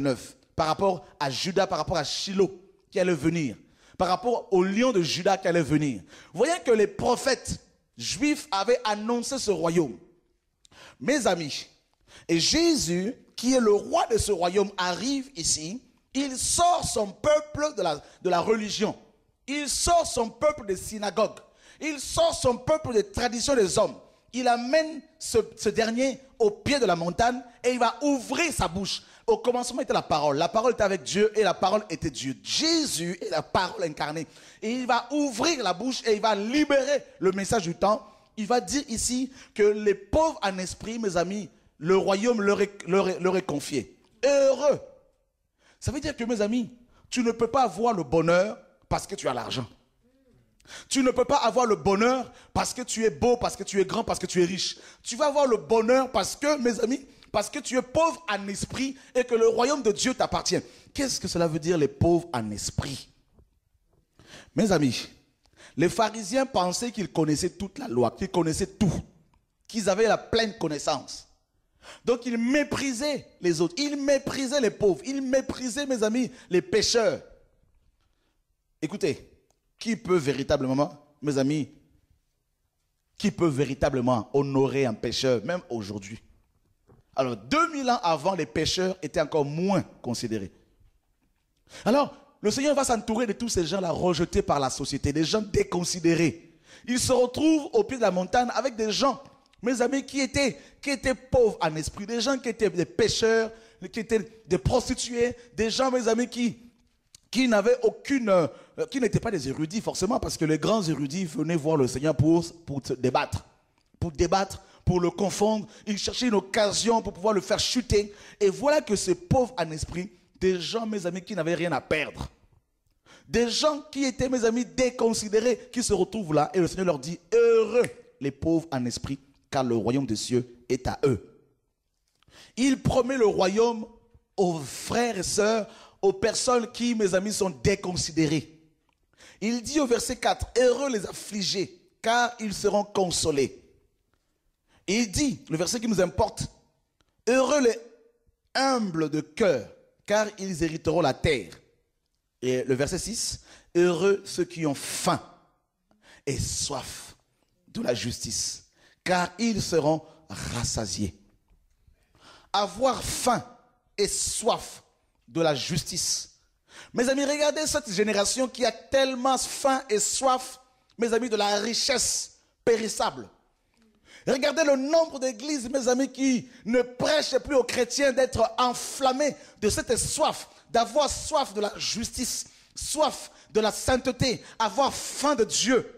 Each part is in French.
9, par rapport à Judas, par rapport à Shiloh qui allait venir, par rapport au lion de Judas qui allait venir. Vous voyez que les prophètes juifs avaient annoncé ce royaume. Mes amis, et Jésus, qui est le roi de ce royaume, arrive ici. Il sort son peuple de la religion. Il sort son peuple des synagogues. Il sort son peuple des traditions des hommes. Il amène ce dernier au pied de la montagne et il va ouvrir sa bouche. Au commencement était la parole. La parole était avec Dieu et la parole était Dieu. Jésus est la parole incarnée. Et il va ouvrir la bouche et il va libérer le message du temps. Il va dire ici que les pauvres en esprit, mes amis, le royaume leur est confié. Heureux. Ça veut dire que, mes amis, tu ne peux pas avoir le bonheur parce que tu as l'argent. Tu ne peux pas avoir le bonheur parce que tu es beau, parce que tu es grand, parce que tu es riche. Tu vas avoir le bonheur parce que, mes amis, parce que tu es pauvre en esprit et que le royaume de Dieu t'appartient. Qu'est-ce que cela veut dire, les pauvres en esprit? Mes amis, les pharisiens pensaient qu'ils connaissaient toute la loi, qu'ils connaissaient tout, qu'ils avaient la pleine connaissance. Donc ils méprisaient les autres, ils méprisaient les pauvres, ils méprisaient, mes amis, les pécheurs. Écoutez, qui peut véritablement, mes amis, qui peut véritablement honorer un pécheur, même aujourd'hui? Alors, 2000 ans avant, les pécheurs étaient encore moins considérés. Alors, le Seigneur va s'entourer de tous ces gens-là rejetés par la société, des gens déconsidérés. Il se retrouve au pied de la montagne avec des gens, mes amis, qui étaient pauvres en esprit, des gens qui étaient des pécheurs, qui étaient des prostituées, des gens, mes amis, qui n'avaient aucune, qui n'étaient pas des érudits forcément, parce que les grands érudits venaient voir le Seigneur pour débattre, pour le confondre. Ils cherchaient une occasion pour pouvoir le faire chuter. Et voilà que ces pauvres en esprit, des gens, mes amis, qui n'avaient rien à perdre, des gens qui étaient, mes amis, déconsidérés, qui se retrouvent là, et le Seigneur leur dit, heureux les pauvres en esprit, car le royaume des cieux est à eux. Il promet le royaume aux frères et sœurs, aux personnes qui, mes amis, sont déconsidérées. Il dit au verset 4, heureux les affligés, car ils seront consolés. Et il dit, le verset qui nous importe, heureux les humbles de cœur, car ils hériteront la terre. Et le verset 6, heureux ceux qui ont faim et soif de la justice, car ils seront rassasiés. Avoir faim et soif de la justice. Mes amis, regardez cette génération qui a tellement faim et soif, mes amis, de la richesse périssable. Regardez le nombre d'églises, mes amis, qui ne prêchent plus aux chrétiens d'être enflammés de cette soif, d'avoir soif de la justice, soif de la sainteté, avoir faim de Dieu.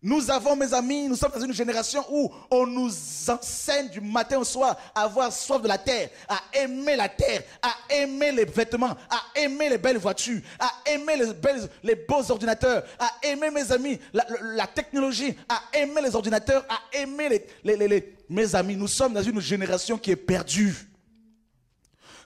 Nous avons, mes amis, nous sommes dans une génération où on nous enseigne du matin au soir à avoir soif de la terre, à aimer les vêtements, à aimer les belles voitures, à aimer les beaux ordinateurs, à aimer, mes amis, la technologie, à aimer les ordinateurs, à aimer mes amis. Nous sommes dans une génération qui est perdue.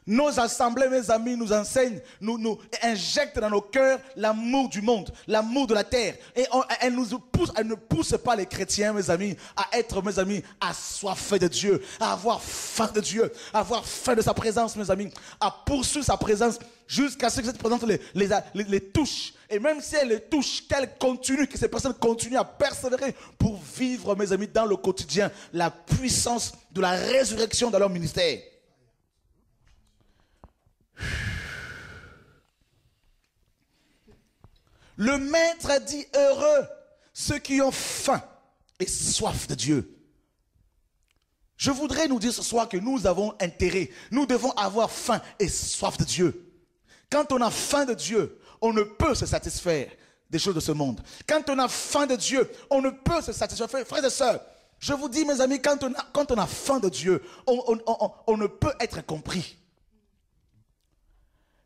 Nos assemblées, mes amis, nous enseignent, nous injectent dans nos cœurs l'amour du monde, l'amour de la terre. Et elles ne poussent pas les chrétiens, mes amis, à être, mes amis, assoiffés de Dieu, à avoir faim de Dieu, à avoir faim de sa présence, mes amis, à poursuivre sa présence jusqu'à ce que cette présence les touche. Et même si elle les touche, que ces personnes continuent à persévérer pour vivre, mes amis, dans le quotidien, la puissance de la résurrection dans leur ministère. Le maître a dit heureux ceux qui ont faim et soif de Dieu. Je voudrais nous dire ce soir que nous avons intérêt, nous devons avoir faim et soif de Dieu. Quand on a faim de Dieu, on ne peut se satisfaire des choses de ce monde. Quand on a faim de Dieu, on ne peut se satisfaire. Frères et sœurs, je vous dis, mes amis, quand on a faim de Dieu, on ne peut être compris.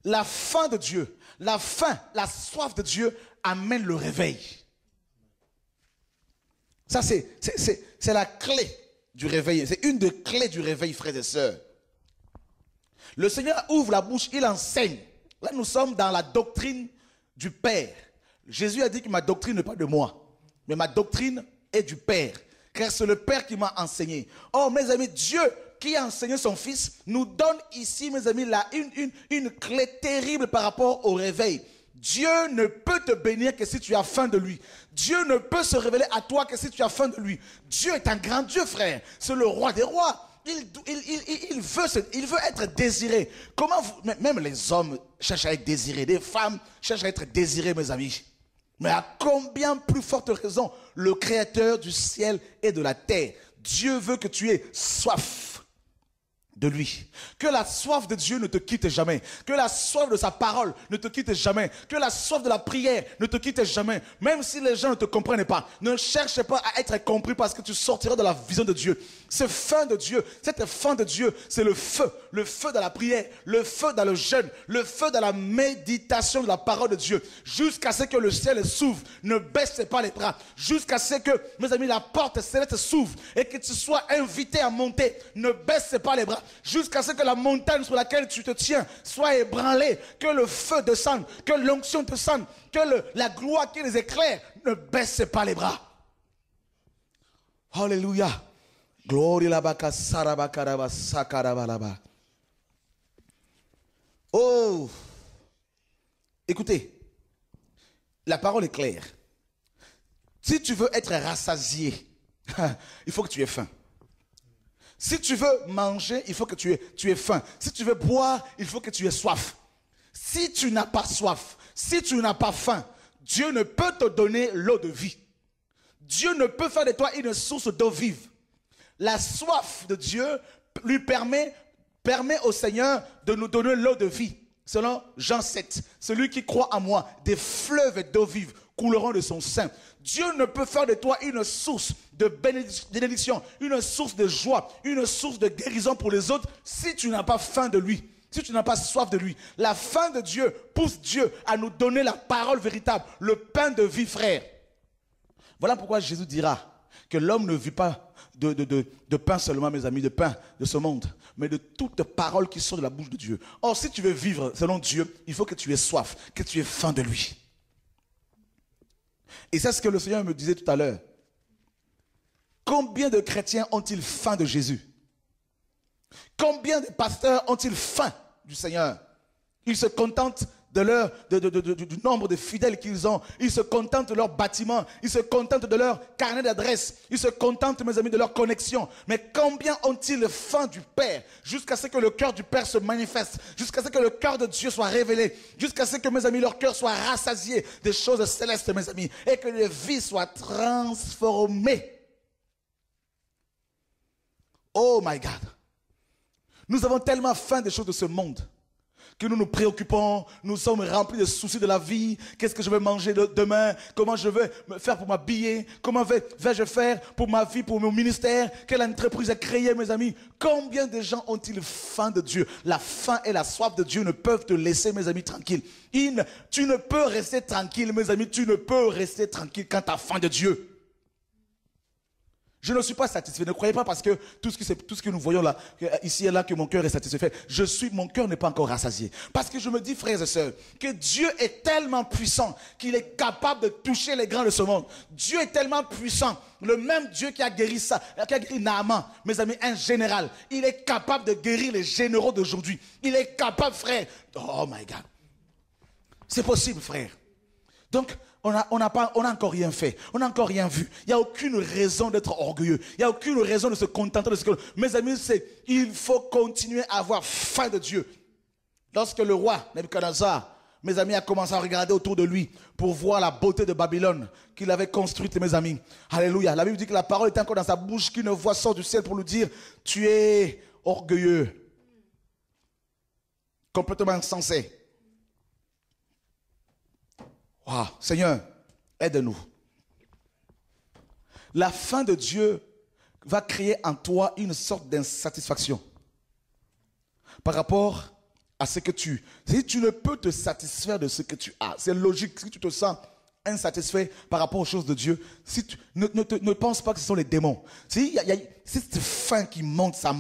La faim de Dieu, la soif de Dieu amène le réveil. Ça, c'est la clé du réveil. C'est une des clés du réveil, frères et sœurs. Le Seigneur ouvre la bouche, il enseigne. Là, nous sommes dans la doctrine du Père. Jésus a dit que ma doctrine n'est pas de moi, mais ma doctrine est du Père. Car c'est le Père qui m'a enseigné. Oh, mes amis, Dieu qui a enseigné son Fils, nous donne ici, mes amis, là, une clé terrible par rapport au réveil. Dieu ne peut te bénir que si tu as faim de lui. Dieu ne peut se révéler à toi que si tu as faim de lui. Dieu est un grand Dieu, frère. C'est le roi des rois. Il veut être désiré. Comment même les hommes cherchent à être désirés. Les femmes cherchent à être désirées, mes amis. Mais à combien plus forte raison le Créateur du ciel et de la terre. Dieu veut que tu aies soif de lui. Que la soif de Dieu ne te quitte jamais. Que la soif de sa parole ne te quitte jamais. Que la soif de la prière ne te quitte jamais. Même si les gens ne te comprennent pas. Ne cherche pas à être compris parce que tu sortiras de la vision de Dieu. Ce faim de Dieu, cette faim de Dieu, c'est le feu. Le feu de la prière, le feu dans le jeûne, le feu dans la méditation de la parole de Dieu. Jusqu'à ce que le ciel s'ouvre. Ne baisse pas les bras. Jusqu'à ce que, mes amis, la porte céleste s'ouvre et que tu sois invité à monter. Ne baisse pas les bras. Jusqu'à ce que la montagne sur laquelle tu te tiens soit ébranlée, que le feu descende, que l'onction descende, que la gloire qui les éclaire. Ne baisse pas les bras. Alléluia. Gloria la baka sarabakaraba sakarabalaba. Oh, écoutez, la parole est claire. Si tu veux être rassasié, il faut que tu aies faim. Si tu veux manger, il faut que tu aies faim. Si tu veux boire, il faut que tu aies soif. Si tu n'as pas soif, si tu n'as pas faim, Dieu ne peut te donner l'eau de vie. Dieu ne peut faire de toi une source d'eau vive. La soif de Dieu lui permet au Seigneur de nous donner l'eau de vie. Selon Jean 7, celui qui croit en moi, des fleuves d'eau vive couleront de son sein. Dieu ne peut faire de toi une source de bénédiction, une source de joie, une source de guérison pour les autres si tu n'as pas faim de lui, si tu n'as pas soif de lui. La faim de Dieu pousse Dieu à nous donner la parole véritable, le pain de vie, frère. Voilà pourquoi Jésus dira que l'homme ne vit pas de pain seulement, mes amis, de pain de ce monde, mais de toute parole qui sort de la bouche de Dieu. Or, si tu veux vivre selon Dieu, il faut que tu aies soif, que tu aies faim de lui. Et c'est ce que le Seigneur me disait tout à l'heure. Combien de chrétiens ont-ils faim de Jésus? Combien de pasteurs ont-ils faim du Seigneur? Ils se contentent du nombre de fidèles qu'ils ont. Ils se contentent de leur bâtiment. Ils se contentent de leur carnet d'adresse. Ils se contentent, mes amis, de leur connexion. Mais combien ont-ils faim du Père jusqu'à ce que le cœur du Père se manifeste, jusqu'à ce que le cœur de Dieu soit révélé, jusqu'à ce que, mes amis, leur cœur soit rassasié des choses célestes, mes amis, et que les vies soient transformées. Oh my God. Nous avons tellement faim des choses de ce monde que nous nous préoccupons, nous sommes remplis de soucis de la vie. Qu'est-ce que je vais manger demain? Comment je vais me faire pour m'habiller? Comment vais-je faire pour ma vie, pour mon ministère? Quelle entreprise est créée, mes amis? Combien de gens ont-ils faim de Dieu? La faim et la soif de Dieu ne peuvent te laisser, mes amis, tranquilles. Tu ne peux rester tranquille, mes amis, tu ne peux rester tranquille quand tu as faim de Dieu. Je ne suis pas satisfait. Ne croyez pas parce que tout ce que nous voyons là, ici et là, que mon cœur est satisfait. Mon cœur n'est pas encore rassasié. Parce que je me dis, frères et sœurs, que Dieu est tellement puissant qu'il est capable de toucher les grands de ce monde. Dieu est tellement puissant. Le même Dieu qui a guéri Naaman, mes amis, un général. Il est capable de guérir les généraux d'aujourd'hui. Il est capable, frère. Oh my God. C'est possible, frère. Donc, on n'a encore rien fait. On n'a encore rien vu. Il n'y a aucune raison d'être orgueilleux. Il n'y a aucune raison de se contenter de ce que... Mes amis, il faut continuer à avoir faim de Dieu. Lorsque le roi Nebuchadnezzar, mes amis, a commencé à regarder autour de lui pour voir la beauté de Babylone qu'il avait construite, mes amis. Alléluia. La Bible dit que la parole est encore dans sa bouche, qu'une voix sort du ciel pour lui dire, tu es orgueilleux. Complètement insensé. Wow, Seigneur, aide-nous. La faim de Dieu va créer en toi une sorte d'insatisfaction par rapport à ce que tu... Si tu ne peux te satisfaire de ce que tu as, c'est logique. Si tu te sens insatisfait par rapport aux choses de Dieu, ne pense pas que ce sont les démons. Si cette faim qui monte, ça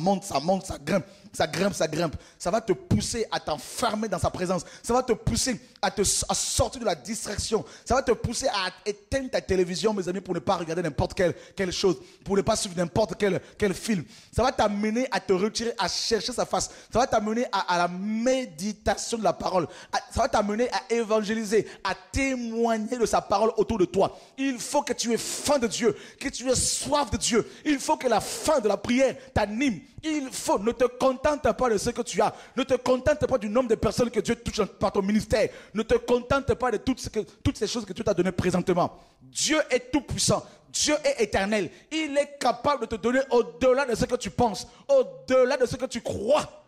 grimpe, ça grimpe, ça grimpe. Ça va te pousser à t'enfermer dans sa présence. Ça va te pousser à sortir de la distraction. Ça va te pousser à éteindre ta télévision, mes amis, pour ne pas regarder n'importe quelle chose, pour ne pas suivre n'importe quel film. Ça va t'amener à te retirer, à chercher sa face. Ça va t'amener à la méditation de la parole. Ça va t'amener à évangéliser, à témoigner de sa parole autour de toi. Il faut que tu aies faim de Dieu, que tu aies soif de Dieu. Il faut que la faim de la prière t'anime. Il faut, ne te contente pas de ce que tu as. Ne te contente pas du nombre de personnes que Dieu touche par ton ministère. Ne te contente pas de toutes ces choses que Dieu t'a données présentement. Dieu est tout puissant. Dieu est éternel. Il est capable de te donner au-delà de ce que tu penses, au-delà de ce que tu crois.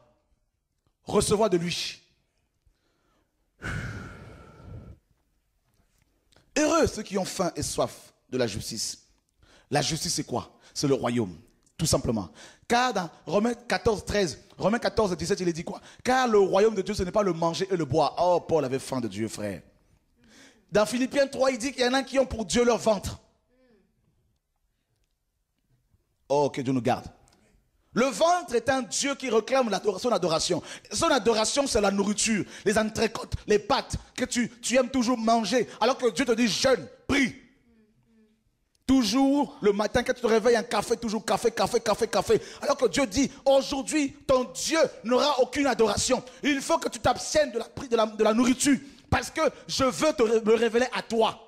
Recevoir de lui. Heureux ceux qui ont faim et soif de la justice. La justice, c'est quoi? C'est le royaume, tout simplement. Car dans Romains 14, 13, Romains 14, 17, il est dit quoi? Car le royaume de Dieu, ce n'est pas le manger et le boire. Oh, Paul avait faim de Dieu, frère. Dans Philippiens 3, il dit qu'il y en a qui ont pour Dieu leur ventre. Oh, que Dieu nous garde. Le ventre est un Dieu qui réclame son adoration. Son adoration, c'est la nourriture, les entrecôtes, les pâtes que tu aimes toujours manger. Alors que Dieu te dit jeûne, prie. Toujours le matin quand tu te réveilles, un café, toujours café, café, café, café. Alors que Dieu dit, aujourd'hui, ton Dieu n'aura aucune adoration. Il faut que tu t'abstiennes de la nourriture. Parce que je veux me révéler à toi.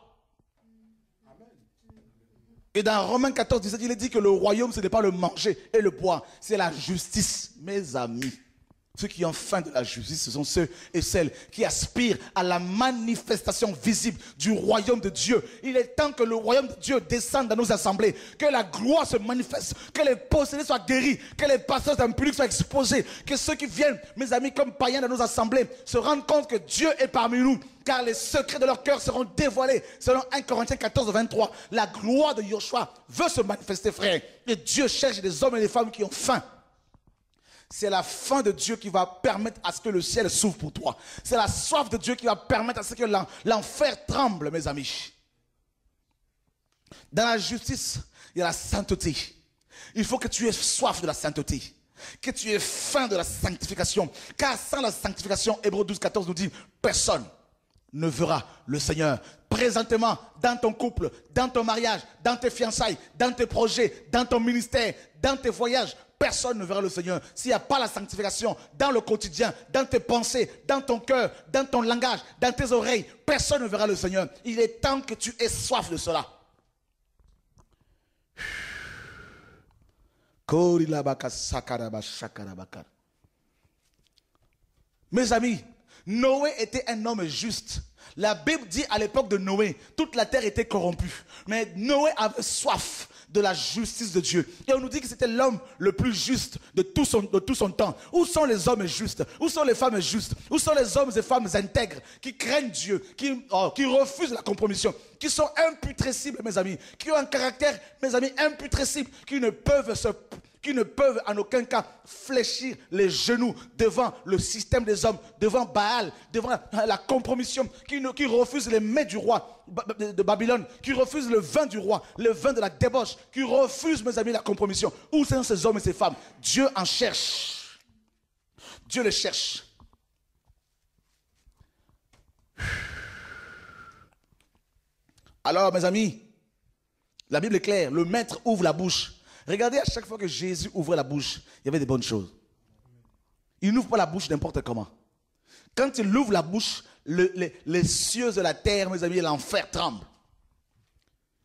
Et dans Romains 14, 17, il est dit que le royaume, ce n'est pas le manger et le boire, c'est la justice. Mes amis, ceux qui ont faim de la justice, ce sont ceux et celles qui aspirent à la manifestation visible du royaume de Dieu. Il est temps que le royaume de Dieu descende dans nos assemblées, que la gloire se manifeste, que les possédés soient guéris, que les pasteurs impudiques soient exposés, que ceux qui viennent, mes amis, comme païens dans nos assemblées, se rendent compte que Dieu est parmi nous. Car les secrets de leur cœur seront dévoilés. Selon 1 Corinthiens 14, 23, la gloire de Yoshua veut se manifester, frère. Et Dieu cherche des hommes et des femmes qui ont faim. C'est la faim de Dieu qui va permettre à ce que le ciel s'ouvre pour toi. C'est la soif de Dieu qui va permettre à ce que l'enfer tremble, mes amis. Dans la justice, il y a la sainteté. Il faut que tu aies soif de la sainteté. Que tu aies faim de la sanctification. Car sans la sanctification, Hébreux 12, 14 nous dit, personne ne verra le Seigneur. Présentement, dans ton couple, dans ton mariage, dans tes fiançailles, dans tes projets, dans ton ministère, dans tes voyages, personne ne verra le Seigneur. S'il n'y a pas la sanctification dans le quotidien, dans tes pensées, dans ton cœur, dans ton langage, dans tes oreilles, personne ne verra le Seigneur. Il est temps que tu aies soif de cela. Mes amis, Noé était un homme juste. La Bible dit à l'époque de Noé, toute la terre était corrompue. Mais Noé avait soif de la justice de Dieu. Et on nous dit que c'était l'homme le plus juste de tout son temps. Où sont les hommes justes? Où sont les femmes justes? Où sont les hommes et femmes intègres qui craignent Dieu, qui refusent la compromission, qui sont imputrescibles, mes amis, qui ont un caractère, mes amis, imputrescible, qui ne peuvent en aucun cas fléchir les genoux devant le système des hommes, devant Baal, devant la compromission, qui refusent les mets du roi de Babylone, qui refusent le vin du roi, le vin de la débauche, qui refusent, mes amis, la compromission. Où sont ces hommes et ces femmes? Dieu en cherche. Dieu les cherche. Alors, mes amis, la Bible est claire, le maître ouvre la bouche. Regardez, à chaque fois que Jésus ouvrait la bouche, il y avait des bonnes choses. Il n'ouvre pas la bouche n'importe comment. Quand il ouvre la bouche, les cieux de la terre, mes amis, l'enfer tremble.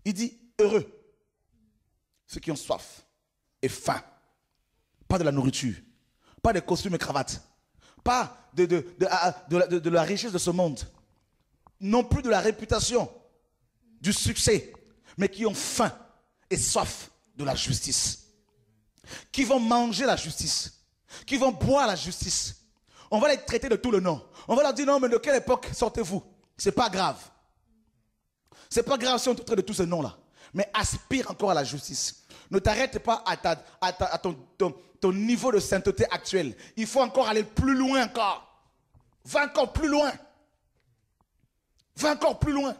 Il dit, heureux, ceux qui ont soif et faim. Pas de la nourriture, pas de costumes et cravates, pas de la richesse de ce monde, non plus de la réputation, du succès, mais qui ont faim et soif de la justice, qui vont manger la justice, qui vont boire la justice. On va les traiter de tout le nom. On va leur dire, non, mais de quelle époque sortez-vous? C'est pas grave. C'est pas grave si on te traite de tous ces noms-là. Mais aspire encore à la justice. Ne t'arrête pas à ton niveau de sainteté actuel. Il faut encore aller plus loin encore. Va encore plus loin. Va encore plus loin.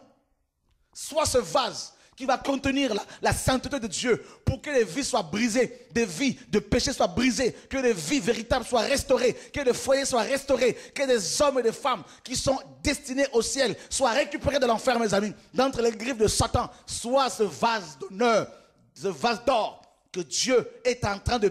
Sois ce vase qui va contenir la sainteté de Dieu pour que les vies soient brisées, des vies de péché soient brisées, que les vies véritables soient restaurées, que les foyers soient restaurés, que des hommes et des femmes qui sont destinés au ciel soient récupérés de l'enfer, mes amis, d'entre les griffes de Satan, soit ce vase d'honneur, ce vase d'or que Dieu est en train de